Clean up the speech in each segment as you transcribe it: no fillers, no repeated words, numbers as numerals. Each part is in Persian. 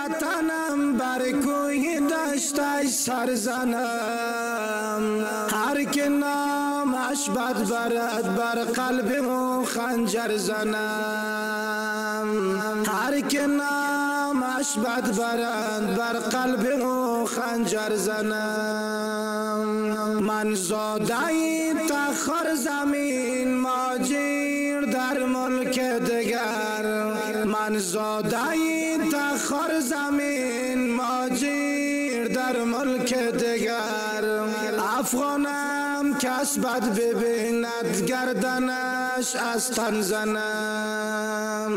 وطنم بر کوی دشتش سر زنم هر که نامش بد برد بر قلب و خنجر زنم هر که نامش بد برد بر قلب و خنجر زنم من زاده تخار زمین ماجر در ملک دگر من زاده تخار زمین ماجر در ملک دگر افغانم کس بد ببیند گردنش از تن زنم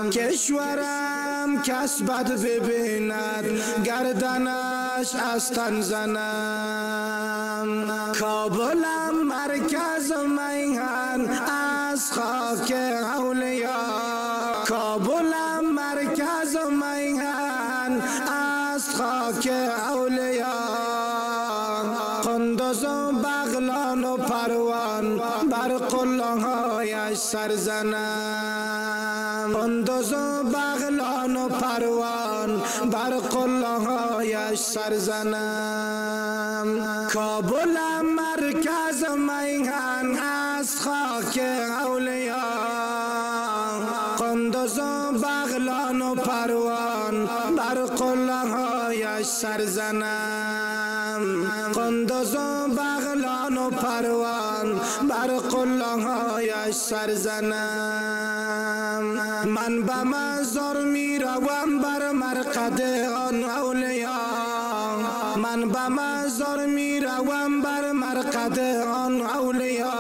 کشورم کس بد ببیند گردنش از تن زنم کابلم مرکز میهن از خاک اولیا کابلم مرکز میهن از خاک اولیا قندوز و بغلان و پروان بر قلهایش سر زنم قندوز و بغلان و پروان بر قلهایش سر زنم کابلم مرکز میهن از خاک اولیا قندوز و بغلان و پروان بر قلهایش سر زنم قندوز و بغلان و پروان بر قلهایش سر زنم من به مزار می روم بر مرقد آن اولیا من به مزار می روم بر مرقد آن اولیا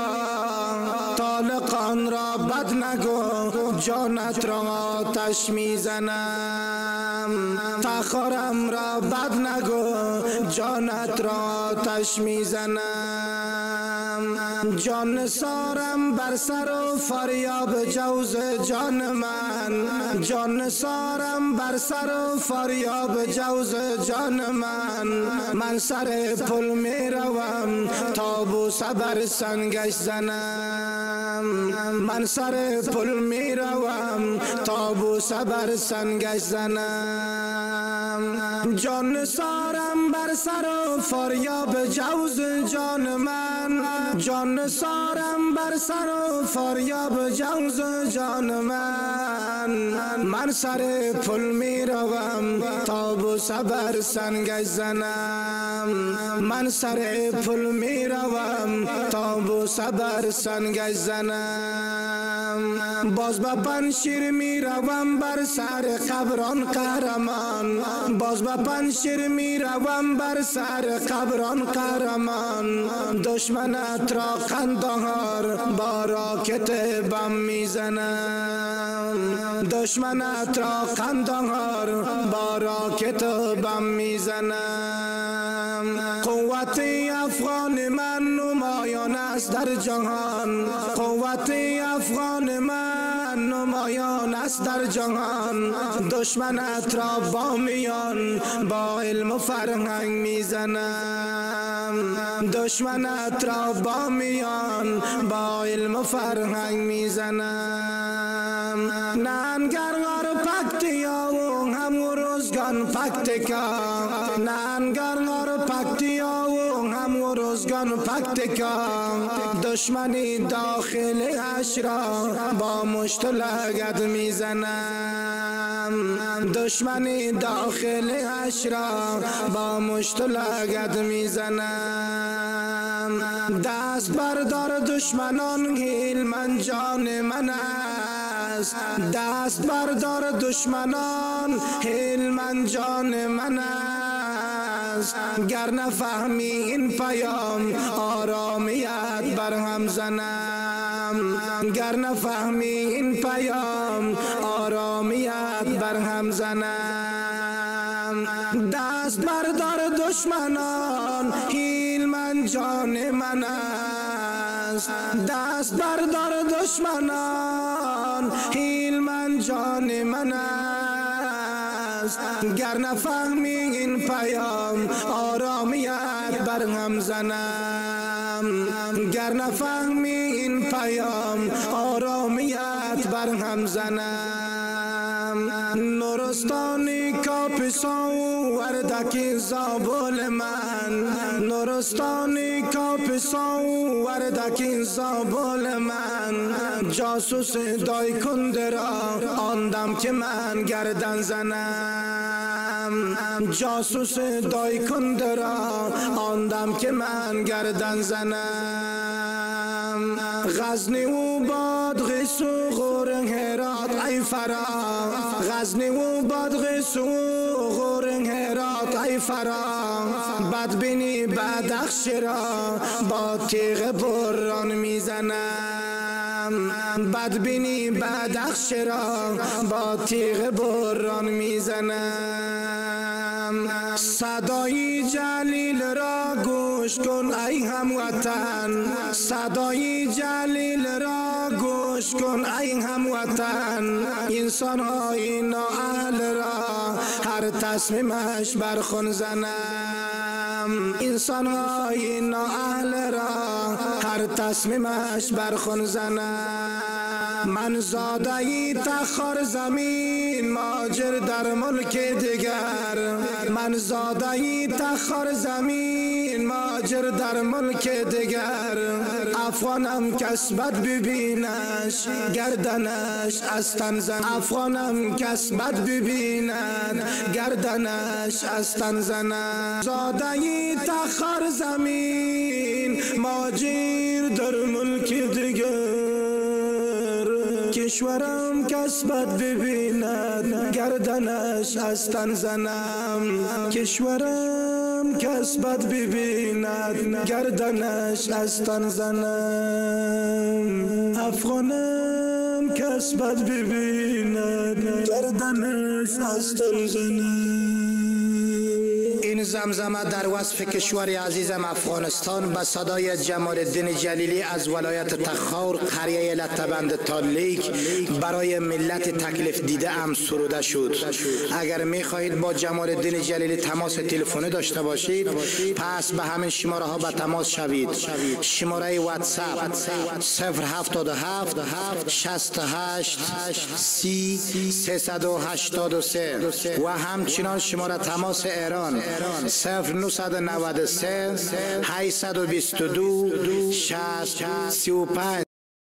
طالقان را بد نگو جانت را آتش می زنم تخارم را بد نگو جانت را آتش می زنم جان سارم بر سر و فریاب جوز جان من جان سارم بر سر و فریاب جوز جان من سر پل می روم تا بوسه بر سنگش زنم من سر پل می روم تا بوسه بر سنگش زنم جان سارم بر سر و فریاب جوز جان من جان سارم بر سر و فریاب جوز جان من سر پل می روم تا بوسه بر سنگش زنم من سر پل می روم تا بوسه بر سنگش زنم باز به پنشیر می روم بر سر قبران قهرمان باز به پنشیر می روم بر سر قبران قهرمان دشمنت را قندهار با راکت بم می زنم دشمنت را قندهار با راکت بم می زنم قوت افغان من نمایان است در جهان قوت افغان من نمایان است در جهان دشمنت را با میان با علم و فرهنگ میزنم دشمنت را با میان با علم و فرهنگ میزنم ننگرهار پکتیا و هم روزگان پکتیکا ننگرهار پکتیا و هم روزگان پکتیکا دشمنی داخل اش را با مشت و لگد میزنم دشمنی داخل اش را با مشت و لگد میزنم دست بردار دشمنان هیل من جان من است دست بردار دشمنان هیل من جان من است گر نفهمی این پیام آرامیت برهم زنم گر نفهمی این پیام آرامیت برهم زنم دست بردار دشمنان هیل من جان من است دست بردار دشمنان هیل من جان من است گر نفهمی این پیام آرامیت برهم زنم گر نفهمی این پیام آرامیت برهم زنم نورستانی کاپیسان وردکی زابل من نورستانی کاپیسان وردکی زابل من جاسوس دای کنده را آندم که من گردن زنم جاسوس دای کنده را آندم که من گردن زنم غزنی و باد غیس و غورن هرات ای فرا غزنی و باد غیس و غورن هرات ای فرا بدبینی بدخش را با تیغ بران میزنم بدبینی بدخش را با تیغ بران میزنم صدای جلیل را گوش کن ای هموطن صدای جلیل را گوش کن ای هموطن انسان های نااهل را هر تصمیمش برخون زنم انسان های نااهل را هر تصمیمش برخون زنم من زاده تخار زمین ماجر در ملک دیگر من زاده تخار زمین ماجر در ملک دیگر افغانم کسبت ببینش گردنش از تن زن افغانم کسبت ببیند گردنش از تن زنم زاده تخار زمین ماجر در ملک دیگر کشورم کسبت ببیند گردنش از تن زنم کشورم کسبت ببیند گردنش از تن زنم افغانم کسبت ببیند گردنش از تن زنم این زمزمه در وصف کشور عزیزم افغانستان به صدای جمال الدین جلیلی از ولایت تخار قریه لطبند تالیک برای ملت تکلیف دیده ام سروده شد. اگر می خواهید با جمال الدین جلیلی تماس تلفنی داشته باشید پس به همین شماره ها به تماس شوید. شماره واتساپ 077 68 30 383 و همچنان شماره تماس ایران 0993 822 60 35